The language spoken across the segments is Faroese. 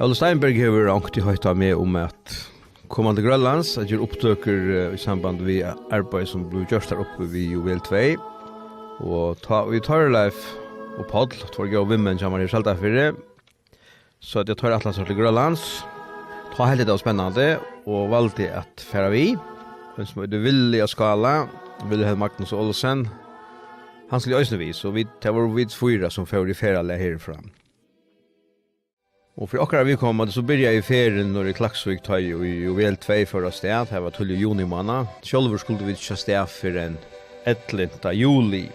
Olle Steinberg har ångt høyt av med om at kommande Grönlands att göra upptöker I samband med arbete som blir gjort där uppe vid Juvel 2 och vi tar live och podd för gå vimmen som har skällt för så att jag tar Atlas till Grönlands ta helt det spännande och valde att färra vi men som det vill jag skala vill ha Magnus Olsen han skulle ösna vi så vi tar vår vid fyra som får I färra härifrån. Och för akkurat vi kommer så börjar I ferien när I Klaksvik tar ju Juvel 2 förra sted. Det var 12 juni månad. Själva skulle vi inte sted för en 11 juli.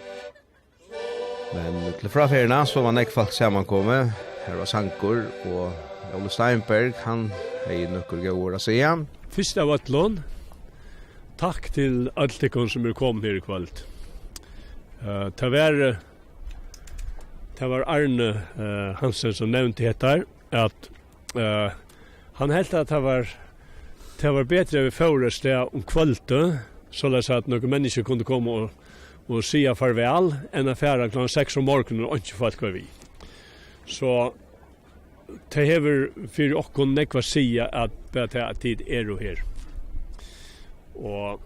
Men till fra ferierna så var det folk sammankommet. Här var Sankor och Olle Steinberg. Han är några gånger att säga. Först av allt, tack till alla som kom här ikväll. Det var Arne Hansen som nämnde heter att han helt att det var bättre vi förrest det om kvällen så att några människor kunde komma och säga farväl än affärer klockan 6 om morgonen och inte folk var vi. Så det häver för och kon nekva säga att bättre tid är och här. Och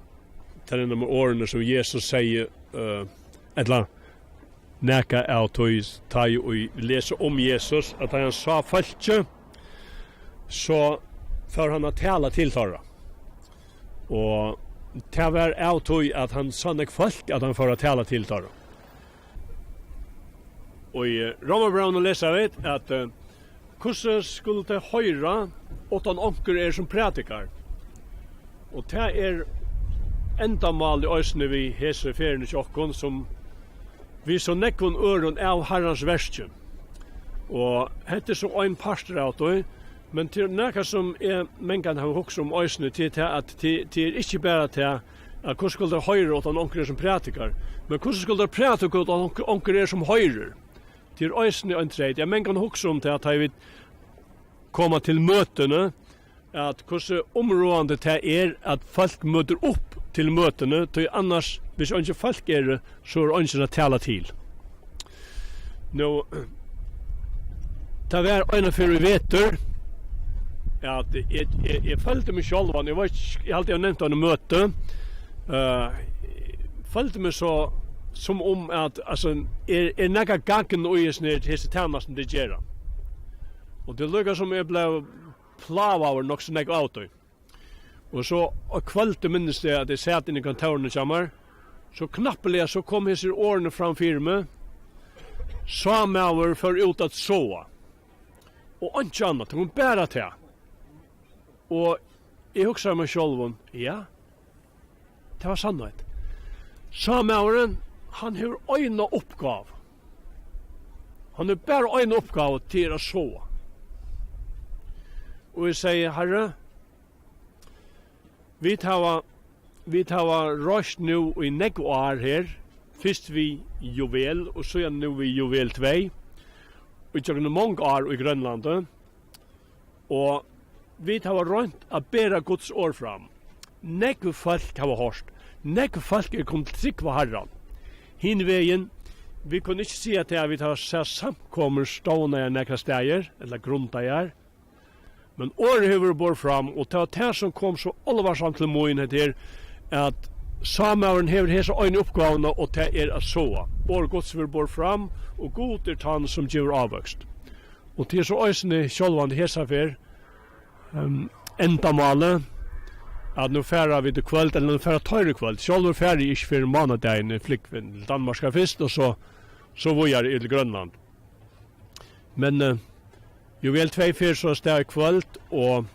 det är de orden som Jesus säger eller näka av tog och läsa om Jesus att han sa falske så för han att tala till torra. Och det var av tog att han sa nek folk att han för att tala till torra. Och I Romerbrevet läser vi att kursen skulle det höra åt onker som predikar. Och det ändamål I ösne vi hese ferien tjockon som vi så nekkon øron av Herrans verske. Og hette så en pastor av det, men til nekka som mengan har hokst om øysene til at det ikke bare til at hvordan skulle det høyre åt onker som pratikar, men hvordan skulle det pratikar åt onker som høyrer. Til øysene en treit. Jeg mengan hokst om til at jeg vil komme til møtene, at hvordan områdende det at folk møter opp til møtene, til annars, hvis ikke folk så ikke å tale til. Nå, det var en av før vi veter, at jeg følte meg selv, jeg alltid har nevnt av en møte, følte meg så, som om at, altså, nekka gangen og jeg sned til tjenesten det gjør. Og det lukket som jeg ble plav av nok så nekka av det. Og så kvällte minnes det at jeg satt inn I kontorene sammen, så knappelig så kom hese årene framfyr meg, sa meg for ut at så. Og ikke annet, det kom bare til. Og jeg husker meg selv, ja, det var sannhet. Sa meg han har øyne oppgav. Han har bare øyne oppgav til å så. Og jeg sier, Herre, vi tar røst nå I nekko år her, først vi Juvel, og så nå vi Juvel 2, og ikke mange år I Grønlandet, og vi tar rundt å bære Guds år fram. Nekko folk har hørt, nekko folk kommet til trygg på Herren. Hinveien, vi kunne ikke si at vi tar samkommer stående nekka steder, eller grunnteier, men året har bort fram, og det var det som kom så allvarsamt til måen heter, at samaveren har hese øyne oppgavene, og det at så. Året gods har bort fram, og god han som gjør avvøkst. Og til så øyne sjølvande hese for endamalet, at nå færa vi til kveld, eller nå færa tøyre kveld. Sjølver færa ikke for manadagen flikkvind til Danmarska først, og så var jeg I Grønland. Men Juvel 2 fyrir så steg kvöld, og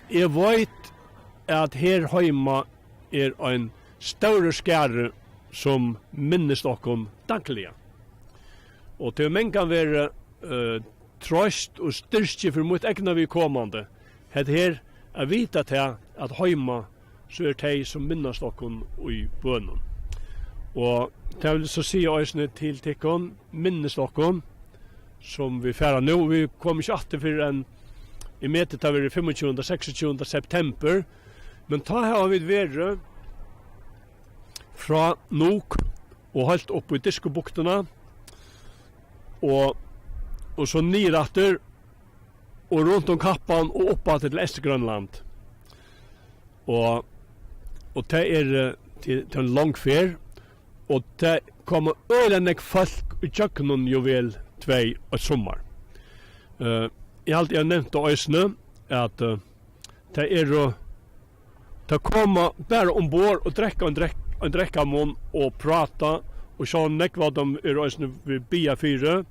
jeg vet at her heima en større skære som minnes okkom daglige. Og til men kan være trøst og styrke for mot egna vi kommande, het her vita til at heima så de som minnes okkom I bønnen. Og det vil så si øysene til tikkon, minnes okkom, som vi færa nu. Vi kom ikke alltid for I metet av 25. og 26. september, men ta har vi vært fra Nok og holdt opp I Diskobuktene, og så nyratter och runt om Kappan och uppåt till Östgrönland. Och det är till en lång färd och det kommer ölenek folk i köknen juvel 2 och sommar. Jag har alltid nämnt och ösnö att det är ta komma bara ombord och dricka mun och prata och så nek vad de är ösnö vid bia 4.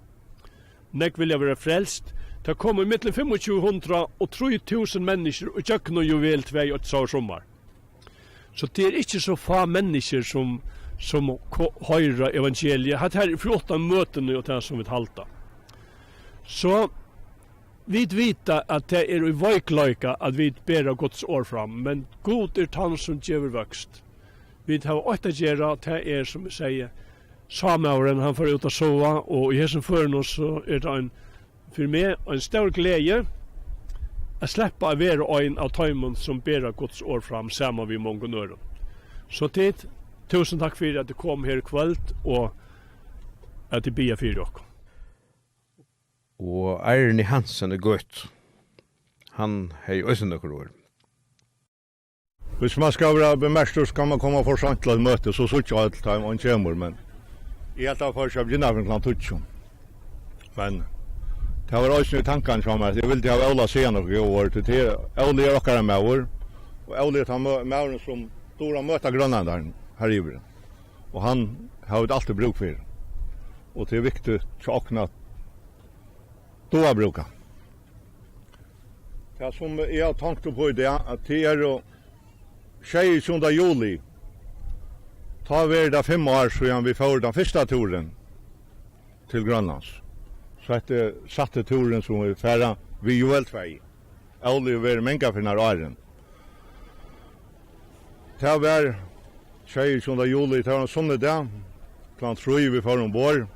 Nek vill jag vara frälst. Det kommer mellan 2500 och 3000 människor och köknen juvel 2 och sommar. Så det är inte så få människor som höra evangeliet. Det här är 14 möten och det som vi halta. Så vi vita att det är i vajklöjka att vi bära Guds år fram, men God är han som ger växt. Vi har åtta gera, det är som vi säger, samauren han får ut och sova, och i hesen fören oss så är det för mig en stor glädje att släppa att vara en av tajmen som bära Guds år fram samman vid många nören. Så tid, tusen tack för att du kom här ikväll och att du bia för dere. Og Arne Hansen er godt. Han har jo også noen år. Hvis man skal være bemerket, så kan man komme for sent til et møte, så ikke alt time man kommer, men jeg helt av først av Ginnavren klant Tutsjo. Men det var også i tankene som at jeg ville ha Ola se noe i år til det. Ola er okkara med år, og Ola er med åren som stora møter grønlanderen her i Ivren. Og han har jo alltid bruk for. Og det er viktig til åkne då brukar. Det som jag har tänkt på det att det är 26 juli. Tar vi det 5 år sedan vi får den första turen till Grönlands. Så att det satte turen som vi färra vid juvel 2. Oliver Menka för några åren. Det var 26 juli, det var en sån dag. Klant 3 vi får ombord.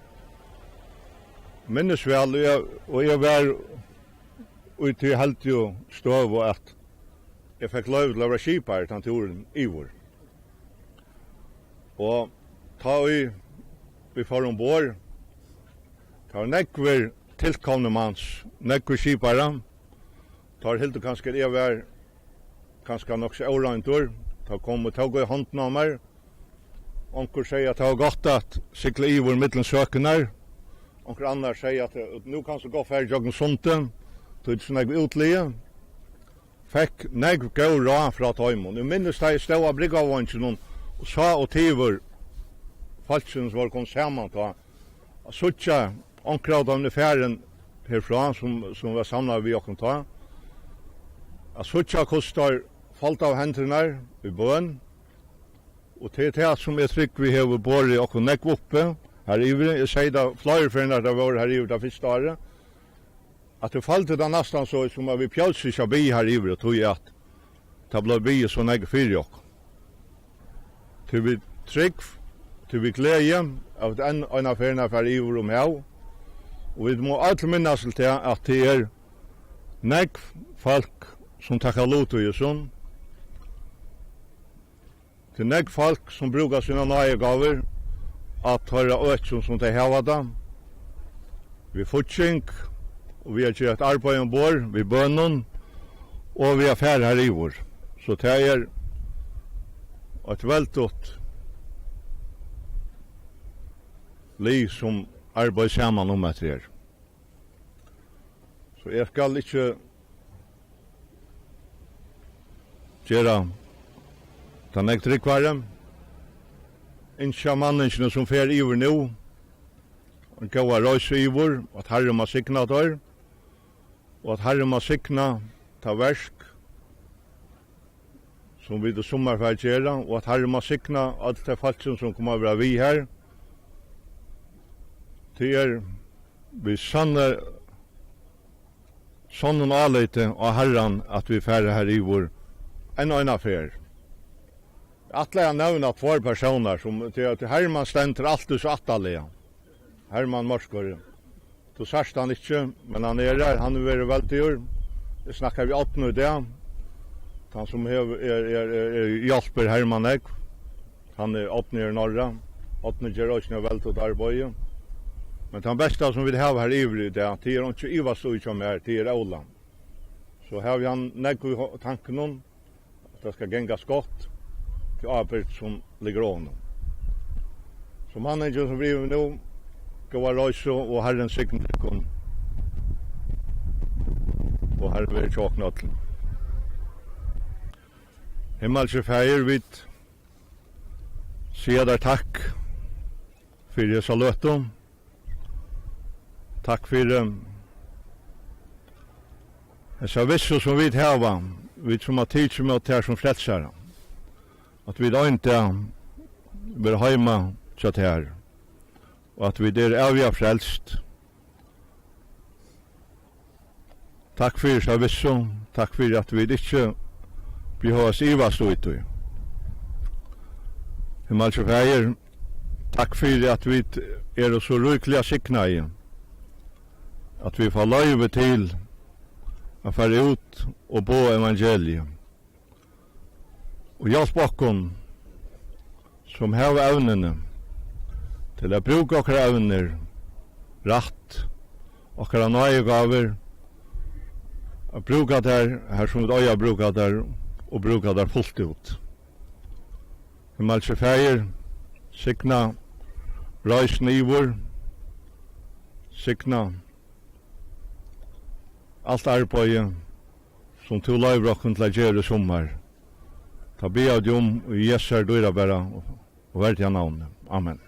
Minnes vel, og jeg var ute i helt jo støv og at jeg fikk lov til å være skipar til turen i vår. Og ta vi får ombord, ta nekver tilkomne mans, nekver skipare, ta helt og kanskje jeg var kanskje nok så årøyntur, ta kom og ta gå i hånden av meg, onker sier at det var godt at sykle i vår mittelsøkene, och andra säger att nu kan så gå färd joggen sonten till såna utlige fick nägg gå ra från tajmon. Nu minns jag stå och brygga vånchen och sa och tiver falskens var kom samman ta och såcha onkrad om färden härifrån som var samlade vi och ta. Att såcha kostar falt av händerna i bön och det som jag tryck vi har borre och nägg uppe. Her ivre, jeg sier da flere for det var her ivre det første året, at det falte da nesten så som at vi pjølser ikke bi her ivre, og tog at det ble bi så negge fyrir jokk. Til vi trygg, til vi glede, at en av ferien for ivre om her, og vi må alltid minnes til at det er negg folk som takker lot og gjør sånn, til negg folk som bruker sine nøye gaver, at høyre øtsen som de har da. Vi fortsing, og vi har gjort arbeid ombord, vi bønnen, og vi har færd her i vår. Så det er et veldig liv som arbeider sammen om etter her. Så jeg skal ikke gjøre den ektrikvaren, Innsja mannensene som fer iver nu, og gåa røyse iver, at Herre må sikna der, og at Herre må sikna ta versk, som vi det sommerferd gjør, og at Herre må sikna alt det falsen som kommer over vi her. Det vi sanner sånn avleite av Herren at vi fer her iver en og en affær. Atle jag nevna 2 personer som till Herman ständer alltid så attalliga. Herman Morskor. Du särst han inte, men han är där, han är väldigt djur. Det snackar vi 8 nu det. Han som hjälper Herman Egg. Han är 8 i norra. 8 gör också väldigt åt arbetet. Men den bästa som vi har här i det är inte Iva Stojtjom här, det är Ola. så har vi han nekk i tanken om at det skal gengas godt til arbeid som ligger ånden. Så mannen som blir vi nå, gå av røyse og Herren signer kom. Og her vil tjåkna til. Himmelske feir vidt sier der takk for jeg sa løtum. Takk for jeg sa vissu som vi heva, vi som har tid som er som frelsere. At vi da ikke blir heima tjatt her. Og at vi der avgjør frelst. Takk for så vissu, takk for at vi ikke blir oss ivast ut i. Himmelske feir, takk for at vi så rykliga sikna i. At vi får løyve til å fære ut og bo evangeliet. Og hjelp okkon som har evnene til å bruke okkara evner rætt, okkara nøyegaver, å bruke der her som vi øya bruker der, og bruke der fullt ut. Himmelske feir, signa røysen ivor, signa alt arbeidet som to løyvrokken til å gjøre sommer. Ta be av dem og Jesu dyra bæra og verdig navnet. Amen.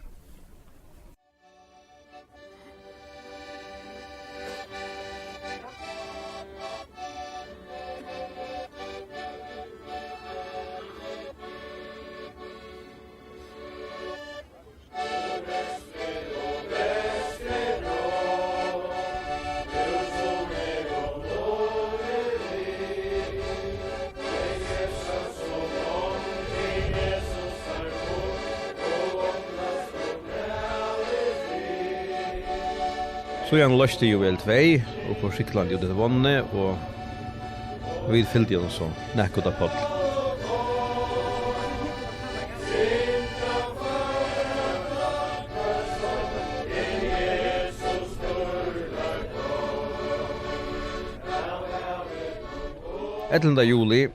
Så han løste jo vel 2, og på Skikland gjorde det vannet, og vi fyllde jo så nekket av podd. Etlenda juli,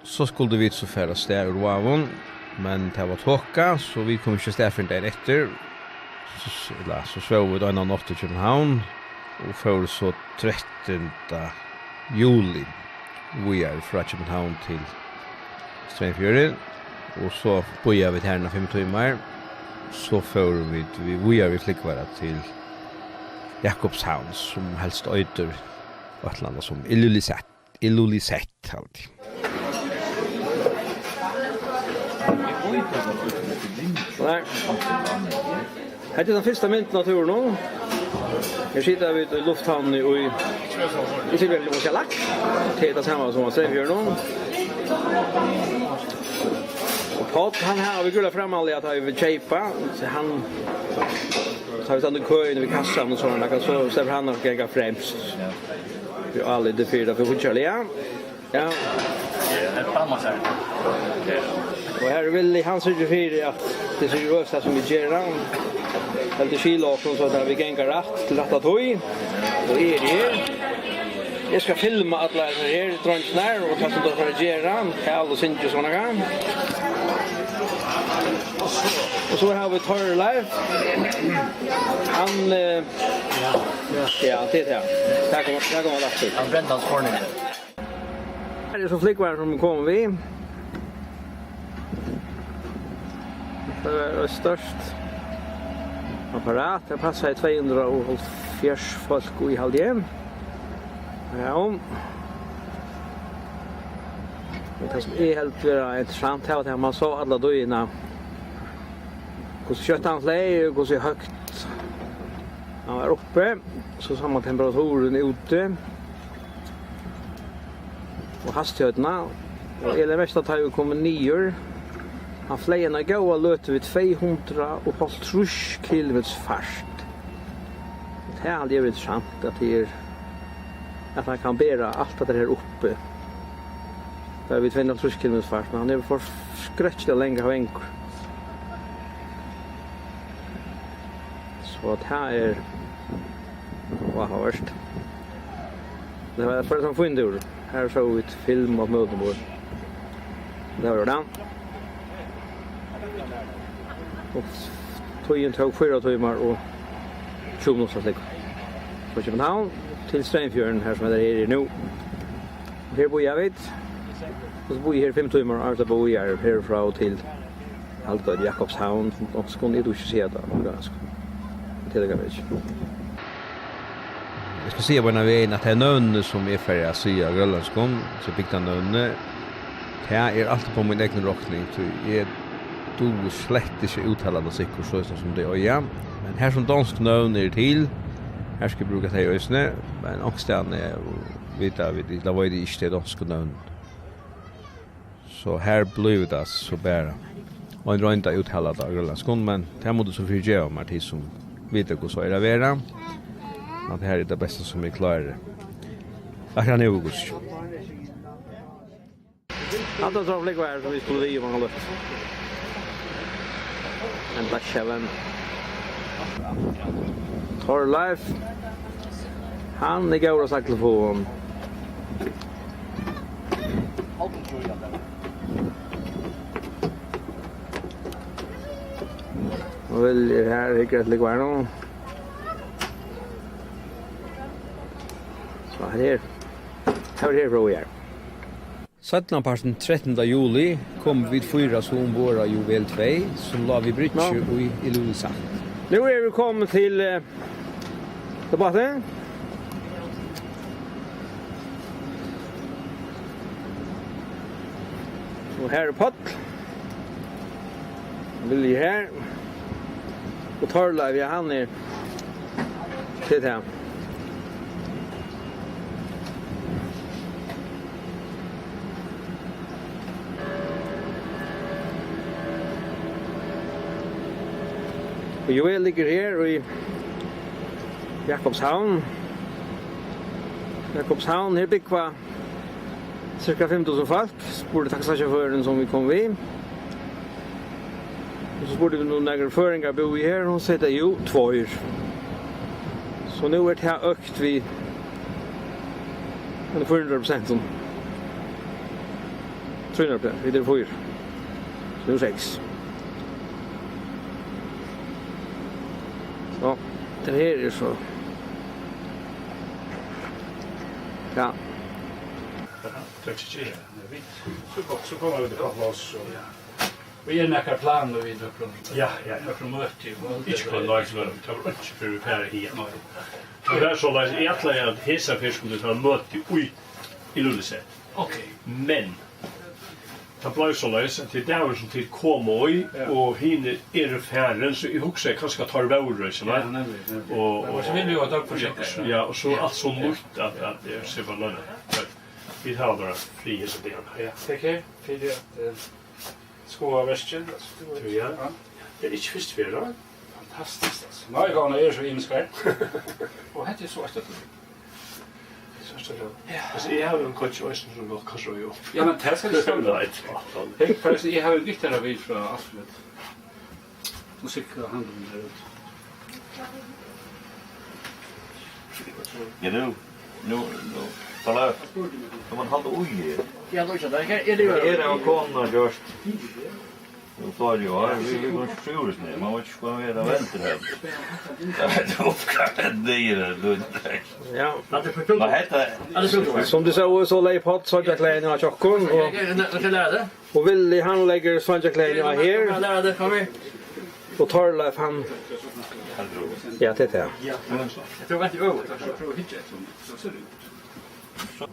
så skulle vi så fære sted ur Wavon, men det var tåka, så vi kom ikke sted for en dag etter. Så svøv vi da en av natt i København, og for så 13. juli vi fra København til Streinfjøren, og så bor vi her 5 timer, så får vi flikkvara til Jakobshavn, som helst øyder og et land som Illulisett alltid. Nei. Här är den första mynten av turen nu. Jag sitter vid lufthamn i Sibirien och Kalak. Det är samma som man säger nu. Och Pat, han har vi gullat fram aldrig att han vill köpa. Så han så har vi stannat i köen vid kassan och sådana. Så släpper han och gänga främst. Vi har aldrig det fyra för skyddskäliga. Ja. Och här vill han sörja för att det är seriösa som vi gör. Helt skilåkon så att vi gängar rätt till rätta tog. Och är det här. Jag ska filma alla här drönsnär och ta som då för att göra. Kall och synte sådana gång. Och så har vi Torre Life. Han ja, det är det. Tack kommer det. Han brände hans forn. Här är så flickvärd som kommer vi. Det är störst apparat. Det passar 240 folk i halvdjen. Ja. Det som är helt intressant här att man så alla döjna. Hur kött han flej och hur högt han var uppe. Så samma temperaturen ute. Och hastigheterna. Och det mesta tar ju kommer 9. Han flejerna går och löter vid 250 km fart. Det är aldrig intressant att han kan bära allt det här uppe. Där vid 250 km fart, men han är för skräckligt länge av enkor. Så att här är vad har värst. Det var för som fin tur. Här såg vi ett film av Mötenborg. Det var det. Och tog tog 4 timmar och 20 minuter slik. Så København till Steinfjorden här som är här nu. Här bor jag vet. Och så bor jag här 5 timmar och så bor jag härifrån till Alta Jakobshavn och så kunde jag inte se det ganska. Till det garage. Jag ska se på när vi är att det är nönne som är färdiga att syga Grönlandskom, så fick den nönne. Det är alltid på min egen rockning, så jag do slett inte uttala det sikkert så som det är igen. Men här som dansk nönne är till, här ska jag bruka det i ösne, men också är vita vid det var det inte dansk nönne. Så här blev det så bara. Och en inte uttala det Grönlandskom, men det måste så för ge om artist som vet hur så är det vara. Att det här är det bästa som vi klarar. Jag kan ju gå. Allt det som ligger här som vi skulle ge man har lust. En Blackhaven. Torlife. Han är går och sakta på. Och väl här är det ligger här nu. Här är bra här. 17. 13. juli kom vi 4 så ombord av Juvel 2 som la vi bridge i Luleå. Nu är vi kommit till debatten. Och här är pott. Vill här. Och Torlive han är till här. Och Joel ligger här i Jakobshavn. Jakobshavn här bygger cirka 5000 folk. Sporde taxichauffören som vi kom vid. Och så sporde vi några föringar bo i här och sätter ju 2 år. Så nu är det här ökt vi 400% som 300%, det är 4. Så nu är 6. Ja, det här är så. Ja. Så kommer vi till plats. Vi är näkar plan och vi drar från. Ja. Jag från möte. Inte kan laga så det tar inte för vi färre hit. Och där så läs egentligen att hesa fisk skulle ta möte i Luleå. Okej. Men det blev så läs till där som till komoj och hinner är färren så jag också kanske tar vårrösen va. Och så vill vi ha ett projekt. Ja, och så allt så lukt att det ser på lönen. Vi har några frihet det. Ja, okej. För det skoa västern. Ja. Det är inte först för det. Fantastiskt alltså. Nej, gåna är så inskär. Och det är så att det. Alltså jag har en coach och som nog kanske ju. Ja, men det ska det stämma rätt. Jag faktiskt jag har gitt det vid från Asfalt. Musik handlar där ut. Ja, nu. Tala. Kan man hålla oj. Ja, då så där är det ju. Är det och komma just. Nu tar ju vi går sjurus ner. Man vet inte vad det väntar här. Det uppskattar det då. Ja. Vad heter det? Som du sa så lägger pott så jag klär ner chockon och vill han lägger svanja klär ner här. Och Torlife han. Ja, det är. Jag tror att det över så tror jag inte så ser det ut.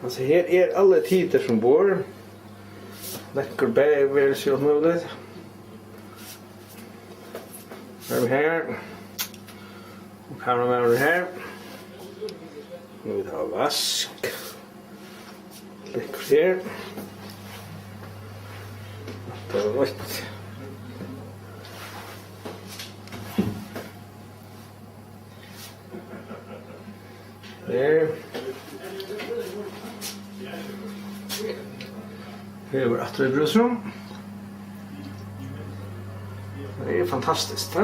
Alltså här är alla titer som bor. Läcker bäver så möjligt. Här. Och kameran här. Nu tar vask. Läcker här. Det var rätt. Där. Här var att det brusrum. Det är fantastiskt.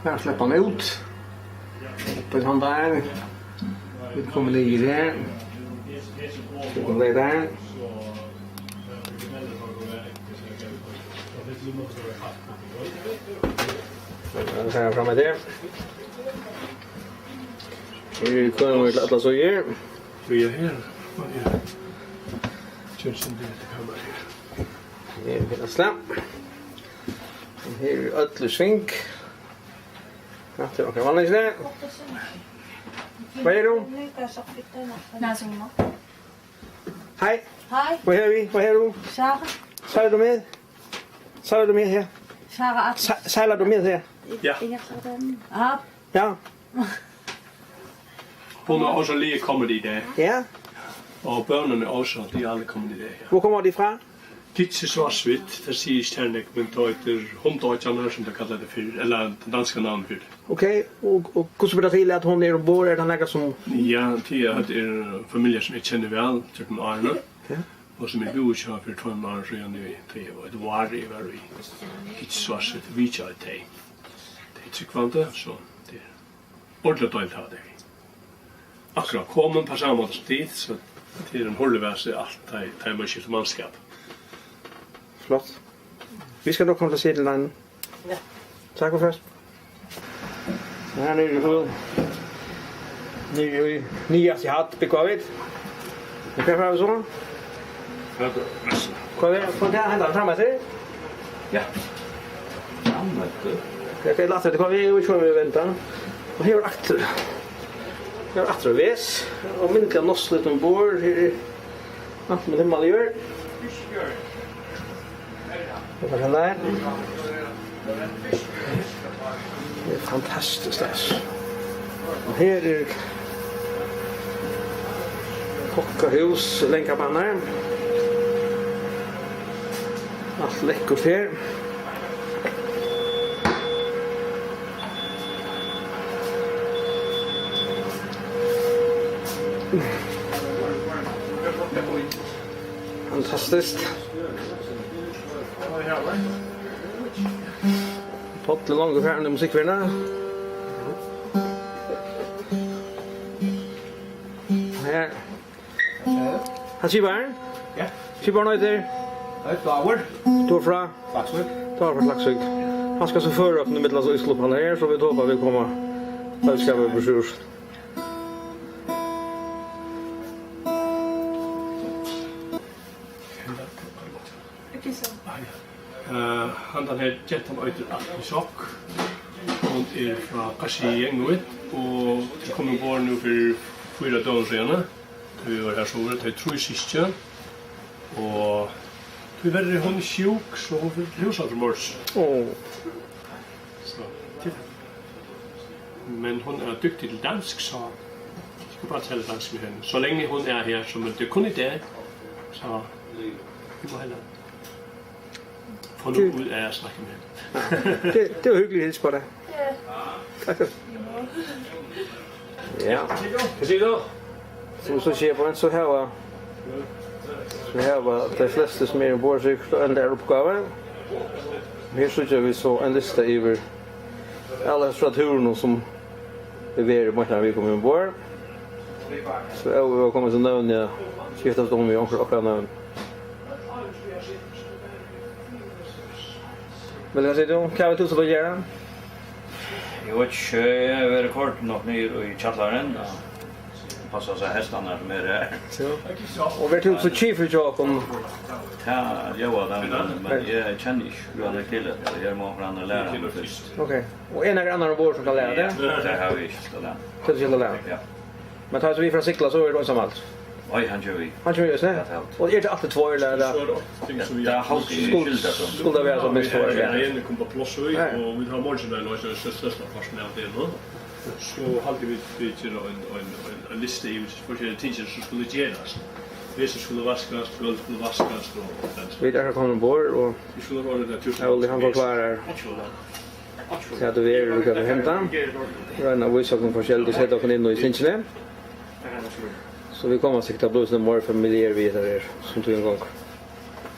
Här släpper han ut. På han där. Vi kommer ner här. Vi kommer ner där. Jag kan fram med det. Vi kommer att låta så här. Vi är här. Känns som det kan vara här. Här är hela slam. Här är ödlig svink. Ja, det var vanligt där. Vad är du? Hej. Hej, Vad är vi? Vad är du? Sara. Sejler du med? Sejler du med her? Sara. Sejler du med her? Ja. Ja, Ja. Hon har också lige kommit i det. Ja. Och barnen är också, de är alla kommit i det. Hvor kommer de fra? Kitsi Svarsvitt, det säger Sternek, men det heter Hunddeutscharna som de kallar det för, eller den danska namn för. Okej. Och hur ska det till att hon är ombord? Är det några som... Ja, det är familjer som jag känner väl, till Arne. Ja. Och som är botkör för 12 år sedan i 3 år. Det var i Kitsi Svarsvitt, vi kör det. Det är tryggvante, så det är ordentligt dåligt av det. Akkurat kommer på samma måte som tid, så det är en hållväse allt, det är man skiftar manskap. Flott. Vi ska då komma till sidelinjen. Ja. Tack för först. Här nere på... Nyast i hatt, bekvavet. Vi kan fara så. Vad är det? Får det hända framme till? Ja. Framme till. Jag kan låta det komma vi kör vi vänta. Och här är akter. Här är akter väs. Och myntliga nosslet ombord. Här är allt med det man gör. Vad kan det här? Det är fantastiskt alltså. Och här är kockahus, länkabannar. Allt läckert här. Fantastiskt. Pottle långa färna musikvärna. Här. Han skriver. Ja. Skriver han heter? Det är Flower. Står fra. Faxvik. Tar fra Klaksvik. Han ska så föra upp med så Oslo här så vi hoppas vi kommer. Vad ska vi besöka? Han den här jätten ute i chock. Hon är från Kashi-gänget och det kommer vara nu för 4 dagar sedan. Vi var här så var det 3 syskon. Och tyvärr är hon sjuk så hon vill husa för mors. Så, titta. Men hon är duktig till dansk så jag ska bara tala dansk med henne. Så länge hon är här som inte kunde det så vi må hellre. Få nu ud af at snakke med hende. Det var hyggelig hils på dig. Tack. Ja. Hvad siger du? Som så ser på en så här var de flesta som är ombord sig en där uppgave. Här så gör vi så en lista över alla strategerna som är vid när vi kommer ombord. Så jag kommer så nämna jag skiftar om vi och namn. Men jag säger då, kan vi tusa på göra? Jag vet inte, jag är rekord nog nere i Chattlaren. Passar sig hästarna som är där. Och vi tog så chief för jag kom. Ja, jag var där, men jag känner inte hur han är till det. Jag måste andra lära mig först. Okej. Och en eller annan ombord som kan lära det? Det har vi inte där. Så det gäller lära. Ja. Men tar så vi från cykla så är det ensam allt. Oj, han kör vi. Han kör ju så här. Och är det alltid två eller där? Det är alltid skilda som. Skulle vara så minst två Ja, eller. en kommer på plats och vi har morgonen och så största personal det nu. Så hade vi till en lista i olika ting som skulle göras. Det skulle vaskas, golv skulle vaskas och den. Vi där kommer ombord och Vi skulle vara det tusen. jag vill han förklarar. Så att vi är kan hämta. Röna visar på själva sätt att in i sinne. Så vi kommer säkert att bli så mer familjer vi där som tog en gång.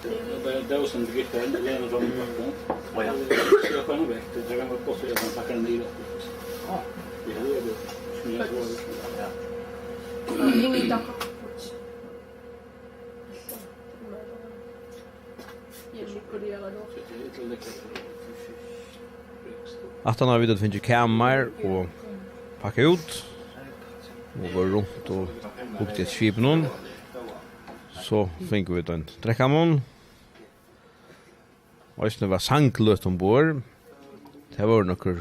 Det är som Birgitta Lena från backen. Och ja, jag kan nog väck. Det kan vara gott att man packar den i. Ja, det är det. Smyga på det. Ja. Ingen dag. Att han har vidare finns ju kammar och packa ut och gå runt och upp till skipen. Så fick vi den dräckamon. Och det var sanklöst ombord. Det var några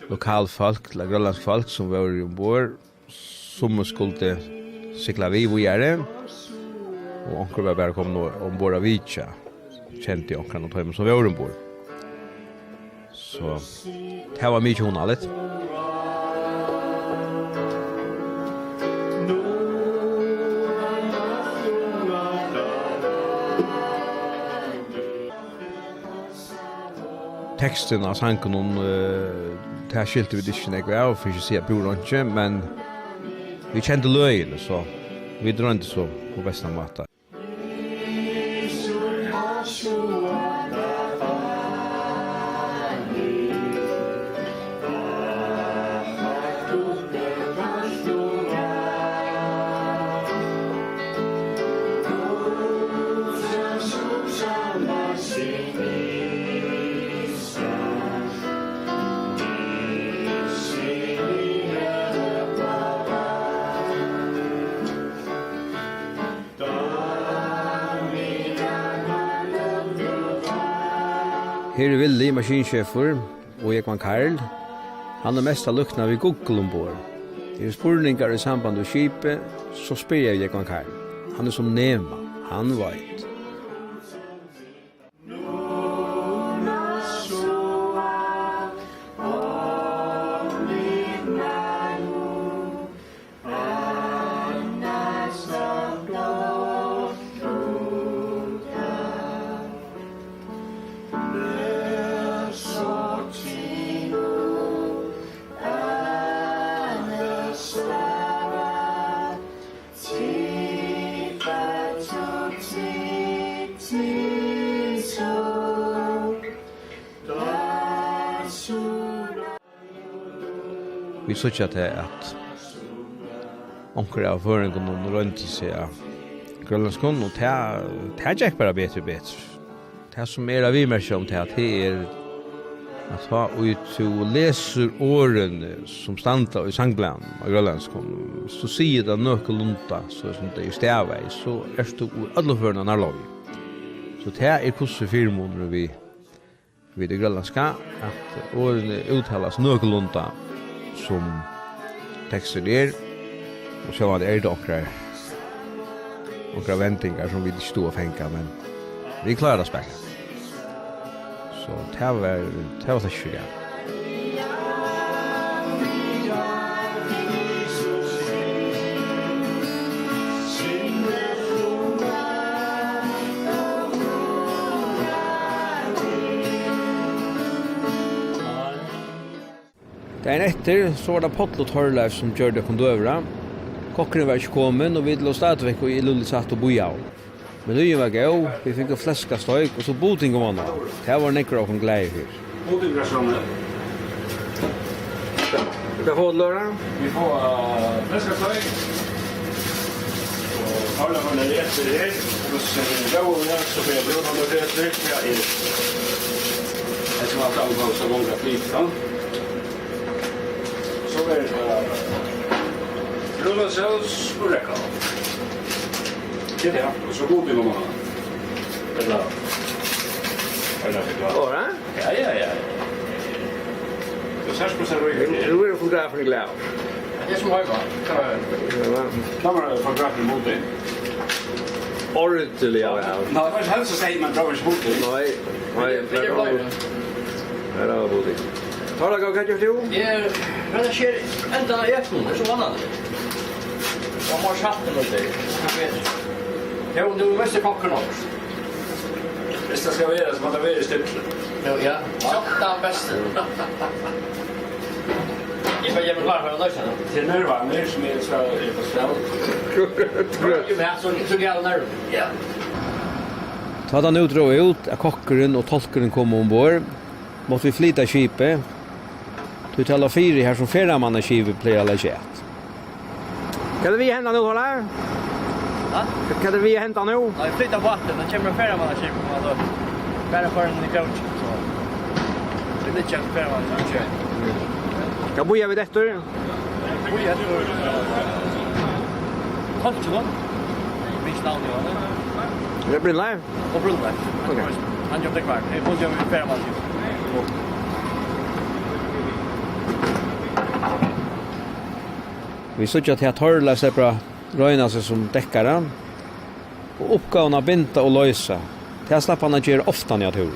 lokalfolk, eller grönlandsfolk som var ombord. Som skulle cykla vid och göra. Och onkel var bara komma ombord av Vicha. Kände jag onkeln och ta som var ombord. Så det var mycket honalligt. Texten av sanken om det här skilte vi inte nekva av, för att säga bror inte, men vi kände lögn, så vi drar inte så på bästa måte. Her er Willi, maskinchefer, og Ekman Karl. Han er mest av lukna vid Google ombord. Det er spurningar i samband med skipet, så spyr jeg Ekman Karl. Han er som nema, han vet. Vi såg att onkel av förringen och runt sig grönlandskon och det gick bara bättre och bättre. Det som är vi märker om det är att ha ut och läser åren som stannar i sangblan av grönlandskon, så säger det nökelunta så som det är stäva i, så är det alla förna närlag. Så det är kurser 4 månader vid det grönlandska att åren uttalas nökelunta som texten är, och så var det några väntningar som vi inte stod och fänka, men vi klarade att spela. Så det var så skyldigt. Dagen etter så var det Potlo Torleif som gjør det kondøvra. Kokkene var ikke kommet, og vi lå stadigvæk i Lulli satt og boja av. Men det var gøy, vi fikk en fleskastøyk, og så boting om henne. Det var nekker av en glede her. Botingrasjoner. Du kan få det, Laura. Vi får fleskastøyk. Og Karla var nede etter her. Og så ser vi gøy og så får jeg bror og det etter. Jeg tror at alle var så mange flyt, da. Så är det rullansels och räcka. Det är och så god i mamma. Eller det klar. Ja. Det sägs på så det är fotografer i glas. Det är som har va. Kamera fotografer mot det. Ordentlig, ja. Nej, vad helst så säger man drar mot det. Nej. Det var boting. Tar det kan du? Men det sker ända i öppningen, det är så annat. Man har satt det mot dig. Ja, du är mest i kocken också. Det ska vara som att det är styrt. Ja, sakta bäst. Jag var jävla klar för att lösa det. Det är nervande som är så på ställ. Men så gärna nerv. Ja. Ta da nu dro ut att kockaren och tolkaren kom ombord. Måste vi flytta skipet. Du talar fyra här som färdamanna skipet blir alla kät. Kan det vi hända nu hålla? Ja? Kan det vi hända nu? Ja, vi flyttar båten, den kommer färre man har kip på då. Bara för en coach så. Det blir inte färre man har kip. Kan boja vid detta? Boja då. Touch då. Minst namn då. Det blir live. Och Brunberg. Okej. Han jobbar kvar. Det får jag med färre man. Vi såg att jag torrla sig bra röjna sig som däckare. Och uppgåvan att binta och lösa. Det här slapp han att göra ofta när jag tror.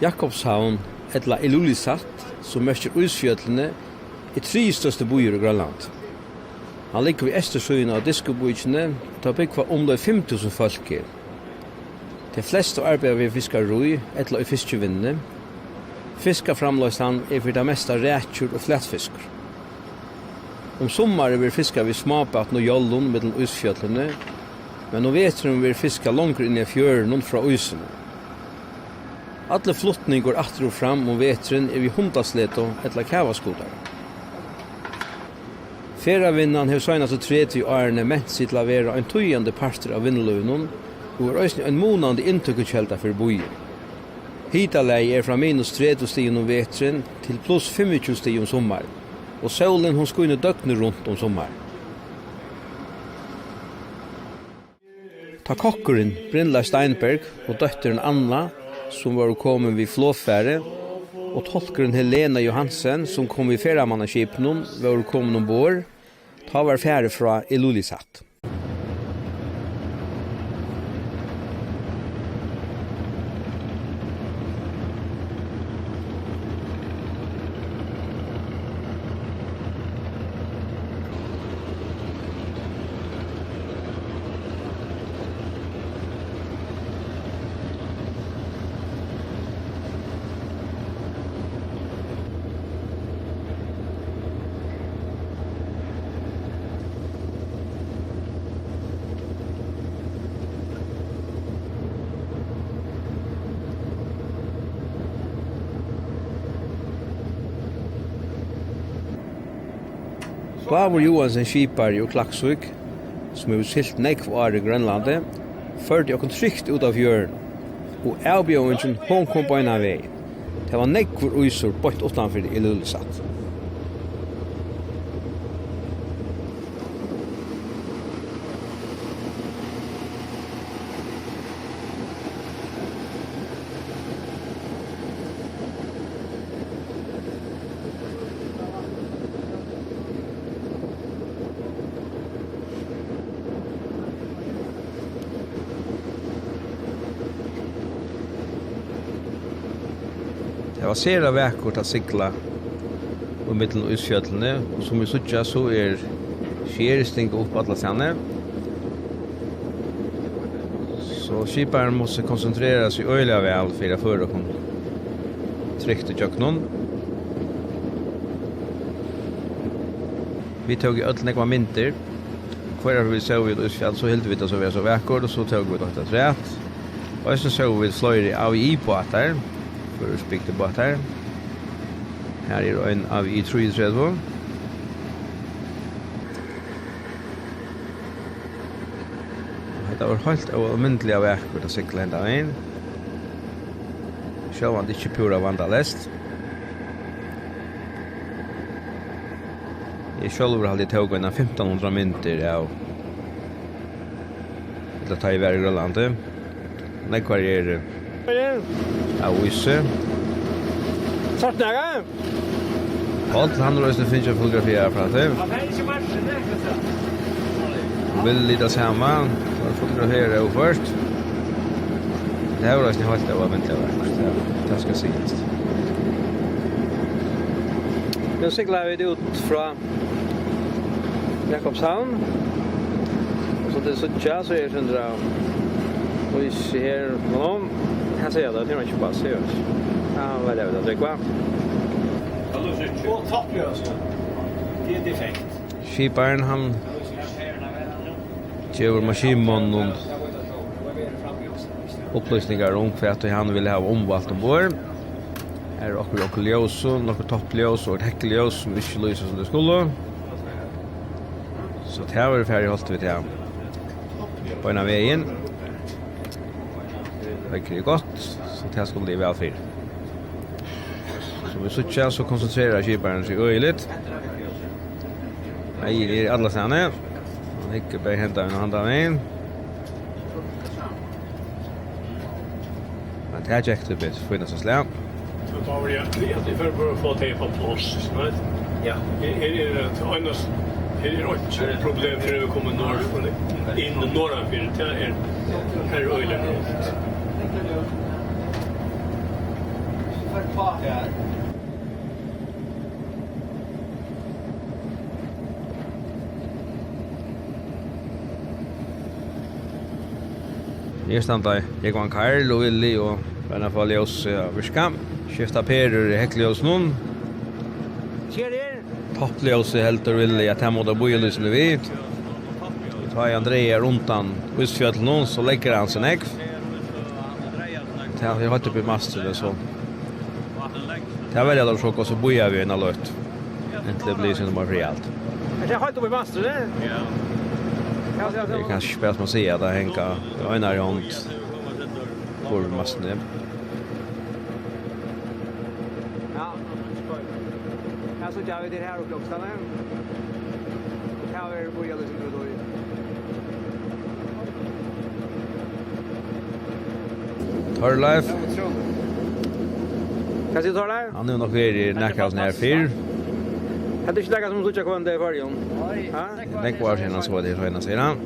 Jakobshavn, etla Ilulissat, som mørker Usfjöllene, tre største byer i Grønland. Han ligger ved Østersøyene og diskobojene, tar bygg for omlai 5.000 folk her. De fleste arbeider ved fiskarroi, etla i fiskevinnene. Fiskaframløsene for det meste rækjur og flettfiskar. Sommaren vil fiska ved smabaten og jollon mellom Usfjöllene, men om vetren vil fiska langt inn i fjøren fra Usene. Alle flottning går atter og fram om vetren vi hundasleto etla kavaskotar. Feravinnan har søgnast 30 årene ment sitt til å være en tøyende parter av vinnløvnen og er også en månande inntøkkekjelta for bojen. Hitalei fra minus 30 stigen om vetren til pluss 25 stigen om sommar, og solen hon skoine døgnet rundt om sommar. Ta kokkeren Brynla Steinberg og døtteren Anna som var kommet vid flåfære, og tolkeren Helena Johansen, som kom vid færamannaskipen, var kommet ombord, ta var fære fra Ilulissat. Bavur Johansen skipar i Klaksvik, som er silt nekv år i Grønlandet, førte okkur trygt ut av fjøren, og avbjøringen hon kom på en av vei. Det var nekvur uysur bort utanfor Ilulissat. Det var sera vackert att cykla och mitten av isfjöllene, och som vi suttja så skjersting upp alla sene. Så skiparen måste koncentrera sig öliga väl för att föra kom tryckt i jöknon. Vi tog ju öll nekva mynter. Kvar vi såg vi isfjall så helt vitt så vi så vackert, och så tog vi det rätt. Och så såg vi slöjde av i på att där för att spikta på att här. Här är en av i 332. Det var helt omyndelig av vackert att cykla ända in. Självant inte pura vandalest. Jag själv hade tagit en 1500 mynter av det tar i värre Grönland. Nekvar av Wisse. Svartnaga? Allt han rösten finns ju fotograferar för att det. Vill lite samman. Fotografera först. Det här var rösten helt det var mentalt. Det ska ses. Nu cyklar vi ut från Jakobshavn. Och så det så tjä så är det ändå. Och vi ser honom. Här ser jag det. Det är inte bara ser. Ja, vad är det att dricka? Och topplös. Det är defekt. Skiparen han kör maskinmån och upplysningar om för att han vill ha omvalt ombord. Här är också ljus och några toppljus och ett häckljus som inte lyser som det skulle. Så det här var det färdigt hållt vi till på en av vägen. Det är gott, så det här skulle bli väl fyr. Så vi suttjar så koncentrerar skiparen sig öjligt. Nej, det är alla sanna. Han hickar bara hämta en hand av en. Men det här jäkter bit, finnas och slä. Så tar vi det för att få det på plats. Ja. Är det annars är det ett problem för att komma norr in norra för det är här öjligt. Jag stannar jag går Karl och Willy och Berna Fallios viskam. Skifta perur i häckljus någon. Ser det? Toppljus helt och Willy att han måste boja lysen vid. Tar Andrea runt han Isfjäll någon så lägger han sin ägg. Jag har inte på master så. Det är väl jag då så bojar vi en alert. Inte blir så bara realt. Jag har inte på master det. Det kan spelas man se att det hänger önar runt för masten. Ja. Jag så jag vet det här och också där. Här är bojar lysen då. Torleif. Kan du ta det? Han är nog i Näckhausen här fyr. Hade inte lägga som så jag det var ju. Ja. Den kvar sen så det så ena sidan.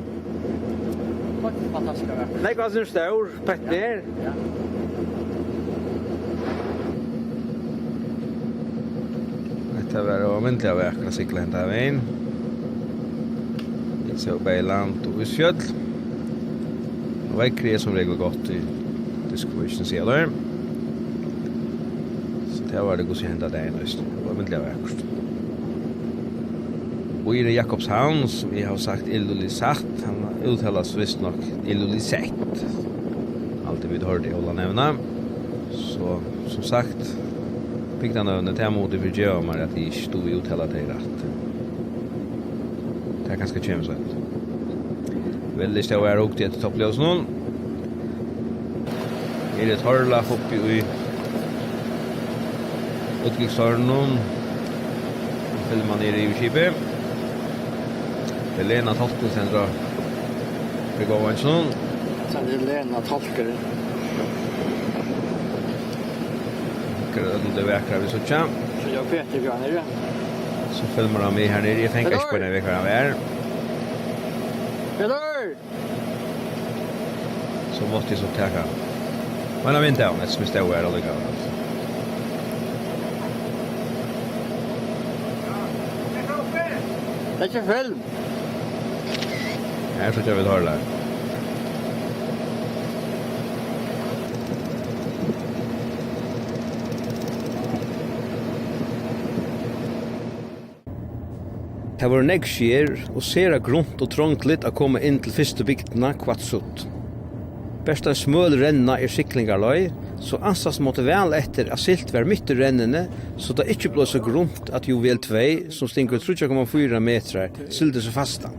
Fantastiskt. Nej, vad syns det? Petter. Det var omyndelig av väkra cykla hent av vägen. Det så Beiland och Isfjöll. Och väckri är som regel gott i diskvischen selar. Så det var det gos i hända dagen just. Det var omyndelig av väkra. Och i Jakobshavn, som vi har sagt Illulisat, han uttalas visst nog Illulisat. Alltid vi hörde Ola nämna. Så som sagt, fick han övnet här mot i Virgjömar att det stod uttalat det rätt. Det är ganska kämsat. Väldigt stå här åkte till topplös någon. Är det torla uppe i utgickstornen. Följer man ner i skipet. Helena Tolken sen drar begåva en sån. Sen är Lena Tolker. Det väkrar vi så tjän. Så jag Peter Björn är det. Så filmar de mig här nere. Jag tänker inte på den veckan av är. Peter! Så måste jag så täcka. Men jag vet inte om det som står här och lyckas. Det är inte film. Här så kör vi Torleif. Det var neggskjer og sera grunt og trångtligt å komme inn til første bygdena Kvatsut. Best en smøl renna siklingarløy, så ansats måtte vel etter at silt var midt i rennene, så det ikke ble så grunt at Juvel 2, som stinker 3,4 meter, sylte seg fasta.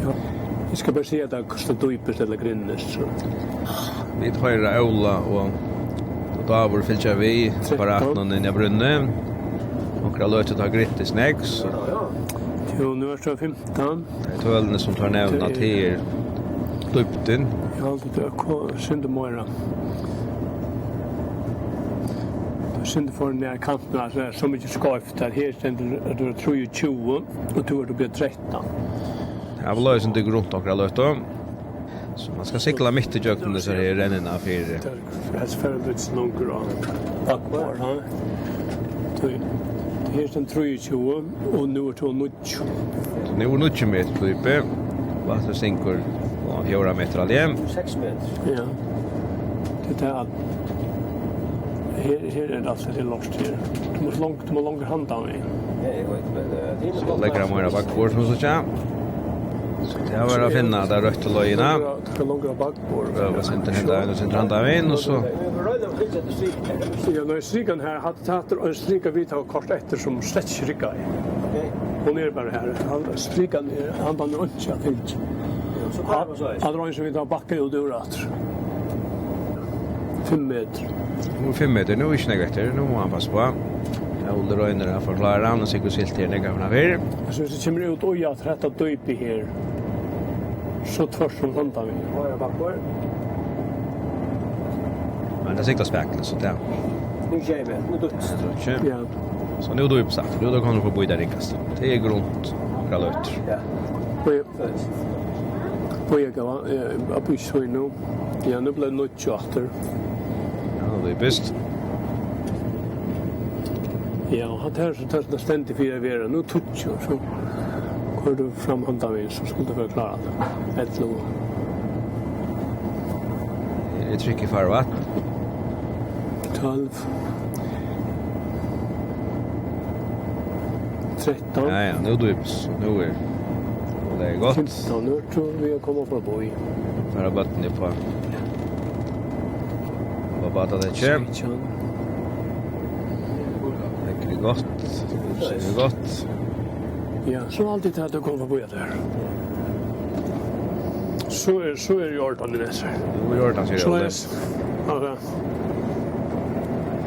Ja, jeg skal bare si at det kostet dypest eller grinnest. Vi høyre Ola og Davor fylltja vi apparaten inn i brunnet. Och det låter ta gritt snacks. Jo, nu är det 15. Det är tölne som tar nävna till dupten. Jag har alltid synd morgon. Det synd för den här kanten alltså så mycket skavt där här ständer du tror ju 20 och då det blir 13. Jag vill lösa inte grunt och låta. Så man ska cykla mitt i jöknen så här rennena för det är för lite långre bakbord ha. Här är 23 och nu är det 90. Nu är 90 meter type. Vattnet sänker på 4 meter alligen. 6 meter. Ja. Det är här är det alltså det lost här. Du måste långt handa mig. Så lägger jag mig bakbord som så tjän. Så det har varit att finna där rött och löjna. Det långa bakbord. Vad sen inte hända och sen handa in och så. Ja, när strikan här hade tagit en strika vi tar kort efter som slett inte rikar. Hon är bara här. Strikan han har nog inte att inte. Så kvar på så här. Han drar in så vi tar backa och durat. 5 meter. 5 meter nu är inte negativt. Nu må han passa på. Jag håller röjner att förklara han och sig och silt här negativna för. Så det kommer ut och jag trätta döp i här. Så tvärs som handlar vi. Höra bakbord. Men det siktar spekla så där. Nu kör vi. Nu dutt. Ja. Så nu då uppsatt. Nu då kan du få bo där rikast. Det är grunt och löt. Ja. Och jag gav på så nu. Ja, nu blir det 98. Ja, det är bäst. Ja, han tar så tar ständigt för vara. Nu touch så går du fram handa vi så skulle det vara klart. Ett lov. Det är tricky för vatten. 12. 13. Ja, nu då ups. Nu är det är gott. 15 nu tror vi kommer på boy. För att vattnet på. Vad bata det kör. Det är gott. Det är gott. Ja, så alltid att du kommer på boy där. Så är det gjort på det så. Nu gör det Så sig. är ja.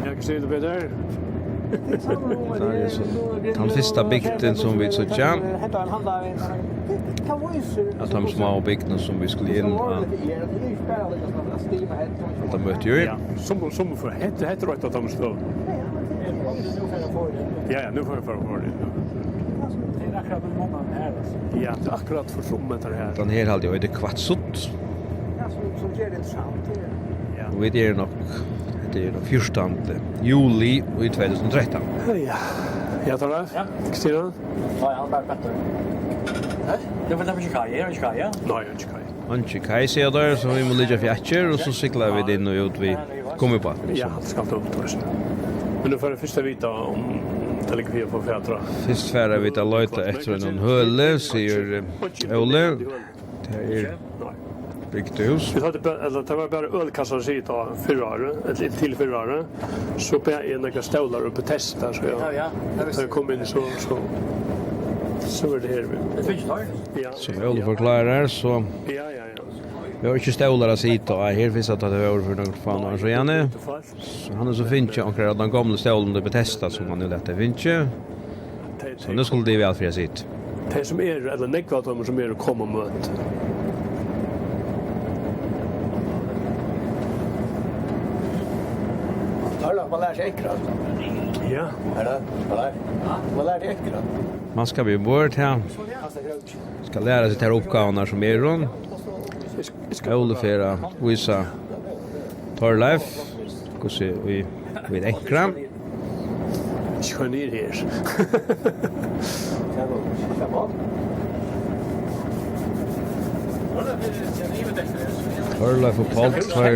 Jag kan se det bättre. Den första bygden som vi såg jam. Hämta en handa in. Att de små bygden som vi skulle in. Att de mötte ju. Ja, som för heter rätt att de står. Ja, nu får jag för det. Det är akkurat med många här. Ja, det är akkurat för som det här. Den här hade jag det Kvatsut. Ja, som ger det intressant. Ja. Och det är nog 14 juli i 2013. Ja. Jag tar det. Ja. Kristina? Ja, han bara bättre. Det var därför jag inte kan, ja. Nej, jag inte kan. Anki Kai ser där så vi må ligga fjätter och så cyklar vi in och ut vi kommer på. Ja, det ska ta upp det. Men nu får det första vita om det ligger vi på fjättra. Först färra vi att leta efter en hölle, säger Olle. Det är byggt hus. Vi hade det var bara ölkassar sitt av 4 år, ett till 4 år. Så på en några stolar upp och testa så jag. Ja. Jag kom in så är det här. Det finns ju. Ja. Som Olle förklarar så Ja. vi har inte stolar att sitta och här finns att det är för något fan och så gärna. Så han är så fint och kräver den gamla stolen det betestas som man nu lätt finns. Så nu skulle det väl för sitt. Det som är eller nekvat de som är komma mot. Man lär sig ekra. Ja. Eller? Man lär sig ekra. Man ska bli bort här. Ska lära sig till uppgifterna som är runt. Olle för visa Torleif. Vi enkram. ikke hva nere her. Torleif og Paul tar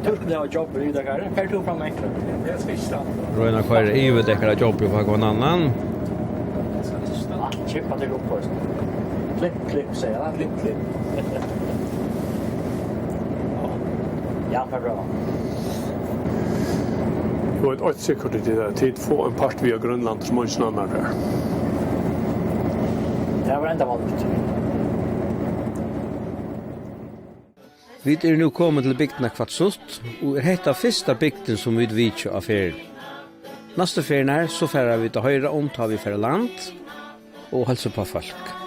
Turkle har jobb i det här. Per to fram extra. Røyna kvar Ive dekkar jobb på hver annan. Chippa det upp först. Klipp säger han. Klipp. Ja, för bra. Og et sikkert i det tid få en part via Grønland som ikke annar her. Det var enda vanligt. Vi er nu kommet til bygdena Kvatsut, og hetta fyrsta bygden som vi vitjo av ferien. Neste ferien her, så færer vi til høyre om, tar vi for land, og helse på folk.